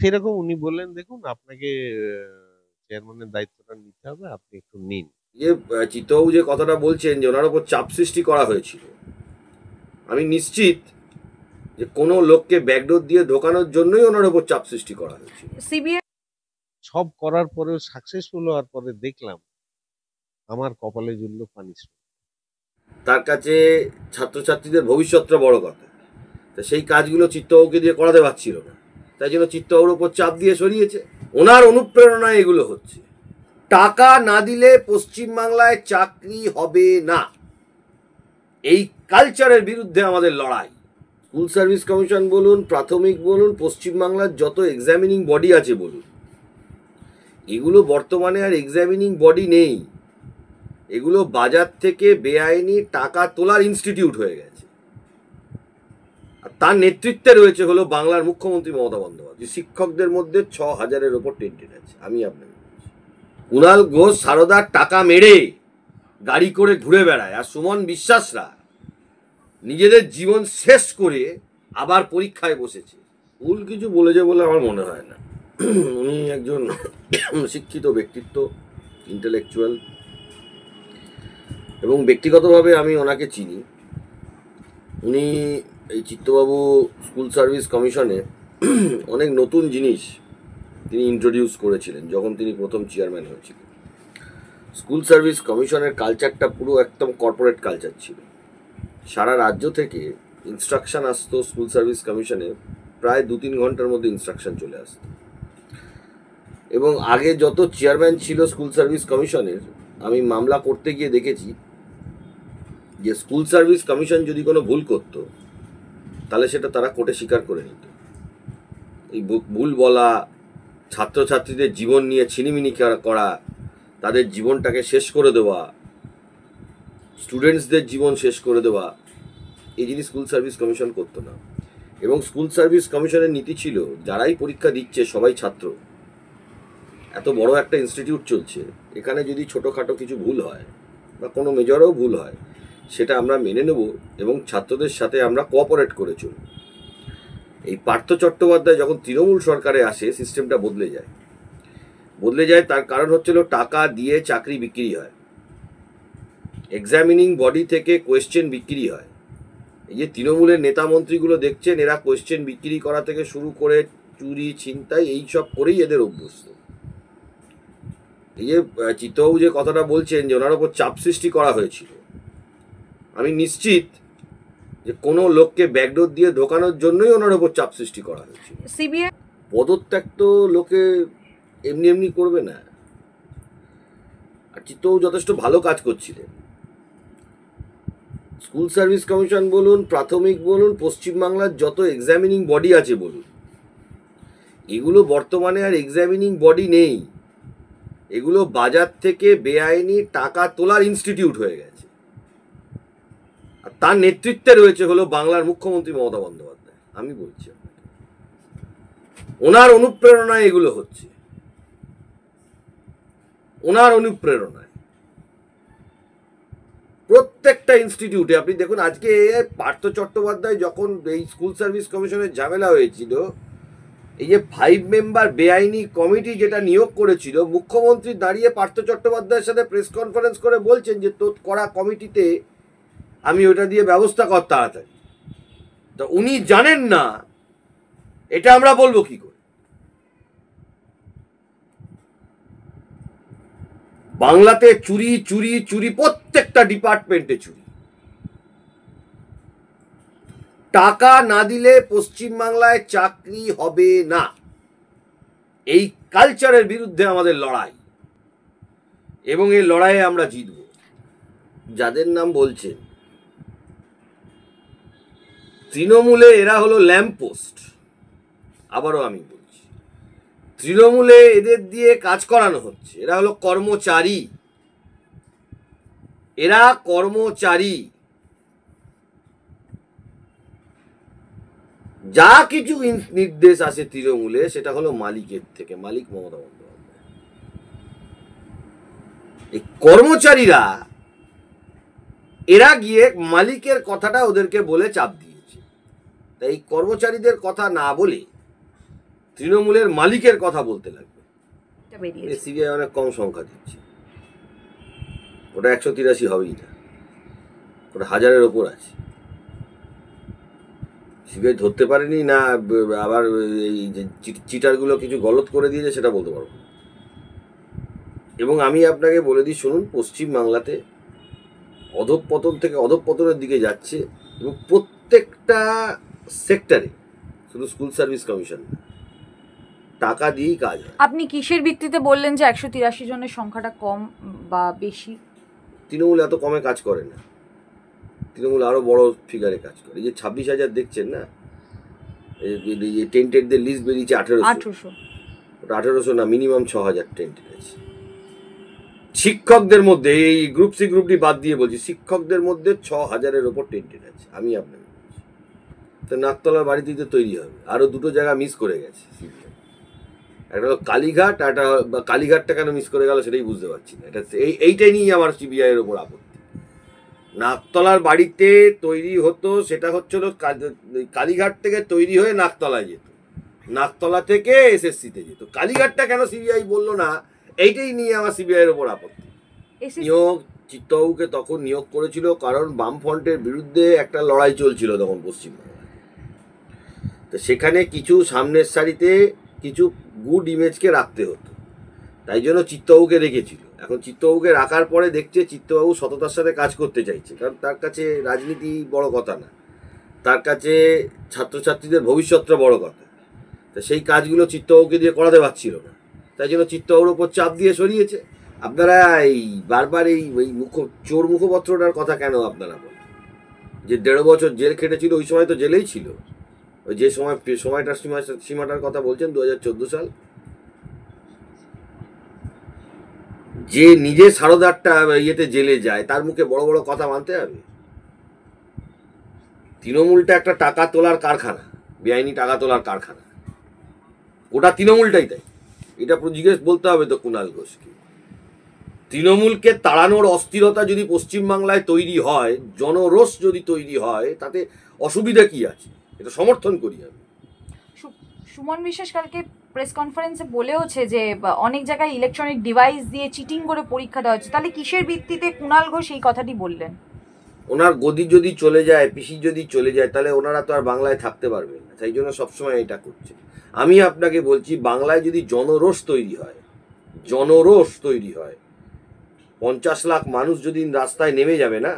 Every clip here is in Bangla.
সেরকম উনি বললেন, দেখুন আপনাকে চেয়ারম্যানের দায়িত্বটা নিতে হবে, আপনি একটু নিন। চিত্তবাবু যে কথাটা বলছেন যে ওনার উপর চাপ সৃষ্টি করা হয়েছিল, আমি নিশ্চিত যে কোনো লোককে ব্যাকডোর দিয়ে ঢোকানোর জন্যই ওনার উপর চাপ সৃষ্টি করা হয়েছিল। সিবিআই সব করার পরেও সাকসেসফুল হওয়ার পরে দেখলাম আমার কপালে জুটল পানিশমেন্ট। তার কাছে ছাত্রছাত্রীদের ভবিষ্যৎটা বড় কথা, তা সেই কাজগুলো চিত্তবাবুকে দিয়ে করাতে পারছিল না, তাই জন্য চিত্তবাবুর উপর চাপ দিয়ে সরিয়েছে। ওনার অনুপ্রেরণায় এগুলো হচ্ছে। টাকা না দিলে পশ্চিমবাংলায় চাকরি হবে না, এই কালচারের বিরুদ্ধে আমাদের লড়াই। স্কুল সার্ভিস কমিশন বলুন, প্রাথমিক বলুন, পশ্চিমবাংলার যত এক্সামিনিং বডি আছে বলুন, এগুলো বর্তমানে আর এক্সামিনিং বডি নেই। এগুলো বাজার থেকে বেআইনি টাকা তোলার ইনস্টিটিউট হয়ে গেছে। আর তার নেতৃত্বে রয়েছে হলো বাংলার মুখ্যমন্ত্রী মমতা বন্দ্যোপাধ্যায়। শিক্ষকদের মধ্যে 6,000-এর ওপর টেন্টেড আছে। আমি আপনাকে কুণাল ঘোষ সারদার টাকা মেরে গাড়ি করে ঘুরে বেড়ায়, আর সুমন বিশ্বাসরা নিজেদের জীবন শেষ করে আবার পরীক্ষায় বসেছে। ভুল কিছু বলেছে বলে আমার মনে হয় না। উনি একজন শিক্ষিত ব্যক্তিত্ব, ইন্টেলেকচুয়াল, এবং ব্যক্তিগতভাবে আমি ওনাকে চিনি। উনি এই চিত্তবাবু স্কুল সার্ভিস কমিশনে অনেক নতুন জিনিস তিনি ইন্ট্রোডিউস করেছিলেন যখন তিনি প্রথম চেয়ারম্যান হয়েছিলেন। স্কুল সার্ভিস কমিশনের কালচারটা পুরো একদম কর্পোরেট কালচার ছিল। সারা রাজ্য থেকে ইনস্ট্রাকশন আসতো স্কুল সার্ভিস কমিশনে, প্রায় 2-3 ঘন্টার মধ্যে ইনস্ট্রাকশন চলে আসতো। এবং আগে যত চেয়ারম্যান ছিল স্কুল সার্ভিস কমিশনের, আমি মামলা করতে গিয়ে দেখেছি যে স্কুল সার্ভিস কমিশন যদি কোনো ভুল করত তাহলে সেটা তারা কোর্টে স্বীকার করে নিত। এই ভুল বলা, ছাত্রছাত্রীদের জীবন নিয়ে ছিনিমিনি করা, তাদের জীবনটাকে শেষ করে দেওয়া, স্টুডেন্টসদের জীবন শেষ করে দেওয়া, এই জিনিস স্কুল সার্ভিস কমিশন করতো না। এবং স্কুল সার্ভিস কমিশনের নীতি ছিল যারাই পরীক্ষা দিচ্ছে সবাই ছাত্র। এত বড় একটা ইনস্টিটিউট চলছে, এখানে যদি ছোটোখাটো কিছু ভুল হয় বা কোনো মেজরও ভুল হয়, সেটা আমরা মেনে নেব এবং ছাত্রদের সাথে আমরা কোঅপারেট করে চলব। এই পার্থ চট্টোপাধ্যায় যখন তৃণমূল সরকারে আসে, সিস্টেমটা বদলে যায়। তার কারণ হচ্ছিল টাকা দিয়ে চাকরি বিক্রি হয়, এক্সামিনিং বডি থেকে কোয়েশ্চেন বিক্রি হয়। এই যে তৃণমূলের নেতা মন্ত্রীগুলো দেখছেন, এরা কোয়েশ্চেন বিক্রি করা থেকে শুরু করে চুরি, ছিনতাই, এইসব করেই এদের অভ্যস্ত। এই যে চিত্তবাবু যে কথাটা বলছেন যে ওনার ওপর চাপ সৃষ্টি করা হয়েছিল, আমি নিশ্চিত যে কোনো লোককে ব্যাকডোর দিয়ে ঢোকানোর জন্যই ওনার ওপর চাপ সৃষ্টি করা হয়েছিল। সিবিআই পদত্যাগ তো লোকে এমনি এমনি করবে না। আর চিত্তবাবু যথেষ্ট ভালো কাজ করছিলেন। স্কুল সার্ভিস কমিশন বলুন, প্রাথমিক বলুন, পশ্চিমবাংলার যত এক্সামিনিং বডি আছে বলুন, এগুলো বর্তমানে আর এক্সামিনিং বডি নেই। এগুলো বাজার থেকে বেআইনি টাকা তোলার ইনস্টিটিউট হয়ে গেছে। আর তার নেতৃত্বে রয়েছে হলো বাংলার মুখ্যমন্ত্রী মমতা বন্দ্যোপাধ্যায়। আমি বলছি ওনার অনুপ্রেরণায় এগুলো হচ্ছে, ওনার অনুপ্রেরণায়। প্রত্যেকটা ইনস্টিটিউটে আপনি দেখুন, আজকে পার্থ চট্টোপাধ্যায় যখন এই স্কুল সার্ভিস কমিশনের ঝামেলা হয়েছিল, এই যে 5 মেম্বার বেআইনি কমিটি যেটা নিয়োগ করেছিল, মুখ্যমন্ত্রী দাঁড়িয়ে পার্থ চট্টোপাধ্যায়ের সাথে প্রেস কনফারেন্স করে বলছেন যে তোর করা কমিটিতে আমি ওটা দিয়ে ব্যবস্থা কর তাড়াতাড়ি। তো উনি জানেন না এটা আমরা বলবো কি করে? বাংলাতে চুরি চুরি চুরি, প্রত্যেকটা ডিপার্টমেন্টে চুরি। টাকা না দিলে পশ্চিমবাংলায় চাকরি হবে না, এই কালচারের বিরুদ্ধে আমাদের লড়াই, এবং এই লড়াইয়ে আমরা জিতব। যাদের নাম বলছেন তৃণমূলে, এরা হলো ল্যাম্পপোস্ট। আবারও আমি বলছি, তৃণমূলে এদের দিয়ে কাজ করানো হচ্ছে। এরা হলো কর্মচারী, এরা কর্মচারী। যা কিছু নির্দেশ আসে তৃণমূলে, সেটা হলো মালিকের থেকে, মালিক মমতা বন্দ্যোপাধ্যায়। এই কর্মচারীরা এরা গিয়ে মালিকের কথাটা ওদেরকে বলে চাপ দিয়েছে। তাই এই কর্মচারীদের কথা না বলে তৃণমূলের মালিকের কথা বলতে লাগবে। এটা বেরিয়েছে। সিবিআই অনেক কম সংখ্যা দিচ্ছে, ওটা 183 হবেই না, ওটা 1000-এর ওপর আছে। সিবিআই ধরতে পারেনি না, আবার এই যে চিটারগুলো কিছু গলত করে দিয়েছে সেটা বলতে পারবো। এবং আমি আপনাকে বলে দিই, শুনুন, পশ্চিম বাংলাতে অধঃপতন থেকে অধঃপতনের দিকে যাচ্ছে, এবং প্রত্যেকটা সেক্টরে, শুধু স্কুল সার্ভিস কমিশন না, টাকা দিয়েই কাজ হয়। আপনি কিসের ভিত্তিতে বললেন যে 183 জনের সংখ্যাটা কম বা বেশি? তৃণমূল এত কমে কাজ করে না, তৃণমূল আরো বড় ফিগারে কাজ করে। এই যে 26,000 দেখছেন না, এই টেন্টেডদের লিস্ট বেরিয়েছে 1800। ওটা 1800 না, মিনিমাম 6000 টেন্টেড আছে। শিক্ষকদের মধ্যে, এই গ্রুপ সি গ্রুপ ডি বাদ দিয়ে বলছি, শিক্ষকদের মধ্যে 6000-এর ওপর টেন্টেড আছে। আমি আপনাকে বলছি, তো নাকতলার বাড়িতেই তো তৈরি হবে। আরো দুটো জায়গা মিস করে গেছে সিবিআই, একটা হলো কালীঘাট, একটা কালীঘাটটা কেন মিস করে গেল সেটাই বুঝতে পারছি না। এটা এইটাই নিয়ে আমার সিবিআই এর ওপর আপত্তি। নাকতলার বাড়িতে তৈরি হতো, সেটা হচ্ছিল কালীঘাট থেকে তৈরি হয়ে নাকতলায় যেত, নাকতলা থেকে এসএসসিতে যেত। কালীঘাটটা কেন সিবিআই বললো না, এইটাই নিয়ে আমার সিবিআই এর ওপর আপত্তি। নিয়োগ, চিত্তবাবুকে তখন নিয়োগ করেছিল কারণ বামফ্রন্টের বিরুদ্ধে একটা লড়াই চলছিল তখন পশ্চিমবাংলায়, তো সেখানে কিছু সামনের সারিতে কিছু গুড ইমেজকে রাখতে হতো, তাই জন্য চিত্তবাবুকে রেখেছিল। এখন চিত্তবাবুকে রাখার পরে দেখছে চিত্তবাবু সততার সাথে কাজ করতে চাইছে, কারণ তার কাছে রাজনীতি বড় কথা না, তার কাছে ছাত্রছাত্রীদের ভবিষ্যৎটা বড় কথা। তো সেই কাজগুলো চিত্তবাবুকে দিয়ে করাতে পারছিল না, তাই জন্য চিত্তবাবুর ওপর চাপ দিয়ে সরিয়েছে। আপনারা এই বারবার এই চোর মুখপত্রটার কথা কেন আপনারা বলেন? যে 1.5 বছর জেল খেটেছিল, ওই সময় তো জেলেই ছিল। ওই যে সময়টার সীমাটার কথা বলছেন 2014 সাল, যে নিজে সারদারটা ইয়েতে জেলে যায়, তার মুখে বড় বড় কথা মানতে হবে? তৃণমূলটা একটা টাকা তোলার কারখানা, বেআইনি টাকা তোলার কারখানা, ওটা তৃণমূলটাই তাই। এটা জিজ্ঞেস বলতে হবে তো কুণাল ঘোষকে। তৃণমূলকে তাড়ানোর অস্থিরতা যদি পশ্চিমবাংলায় তৈরি হয়, জনরোষ যদি তৈরি হয়, তাতে অসুবিধা কি আছে? এটা সমর্থন করি আমি। সুমন বিশ্বাস কালকে প্রেস কনফারেন্সে বলেওছে যে অনেক জায়গায় ইলেকট্রনিক ডিভাইস দিয়ে চিটিং করে পরীক্ষা দেওয়া হচ্ছে, তাহলে কিসের ভিত্তিতে কুণাল ঘোষ এই কথাটি বললেন? ওনার গদি যদি চলে যায়, পিসি যদি চলে যায়, তাহলে ওনারা তো আর বাংলায় থাকতে পারবেন না, তাই জন্য সবসময় এটা করছে। আমি আপনাকে বলছি, বাংলায় যদি জনরোষ তৈরি হয়, জনরোষ তৈরি হয়, 50 লাখ মানুষ যদি রাস্তায় নেমে যাবে না,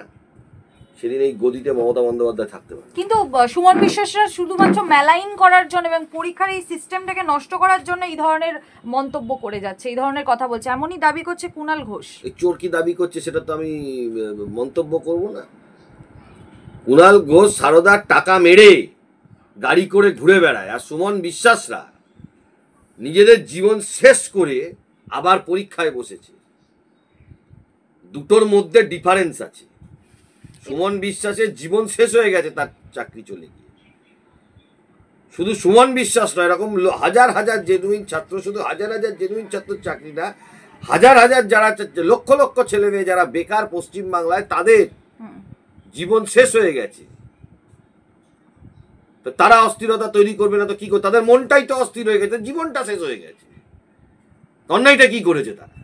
সেদিন এই গদিতে মমতা বন্দ্যোপাধ্যায় থাকতে পারে। কিন্তু সুমন বিশ্বাসরা শুধুমাত্র মেলাইন করার জন্য এবং পরীক্ষার এই সিস্টেমটাকে নষ্ট করার জন্য এই ধরনের মন্তব্য করে যাচ্ছে, এই ধরনের কথা বলছে, এমনই দাবি করছে কুণাল ঘোষ। এই চোর কি দাবি করছে সেটা তো আমি মন্তব্য করব না। কুণাল ঘোষ সারদার টাকা মেরে গাড়ি করে ঘুরে বেড়ায়, আর সুমন বিশ্বাসরা নিজেদের জীবন শেষ করে আবার পরীক্ষায় বসেছে। দুটোর মধ্যে ডিফারেন্স আছে। সুমন বিশ্বাসের জীবন শেষ হয়ে গেছে, তার চাকরি চলে গিয়ে। শুধু সুমন বিশ্বাস নয়, এরকম হাজার হাজার জেনুইন ছাত্র, শুধু হাজার হাজার জেনুইন ছাত্র চাকরি না, হাজার হাজার যারা লক্ষ লক্ষ ছেলে মেয়ে যারা বেকার পশ্চিমবাংলায়, তাদের জীবন শেষ হয়ে গেছে। তো তারা অস্থিরতা তৈরি করবে না তো কি করে? তাদের মনটাই তো অস্থির হয়ে গেছে, জীবনটা শেষ হয়ে গেছে, অন্যায়টা কি করেছে তারা?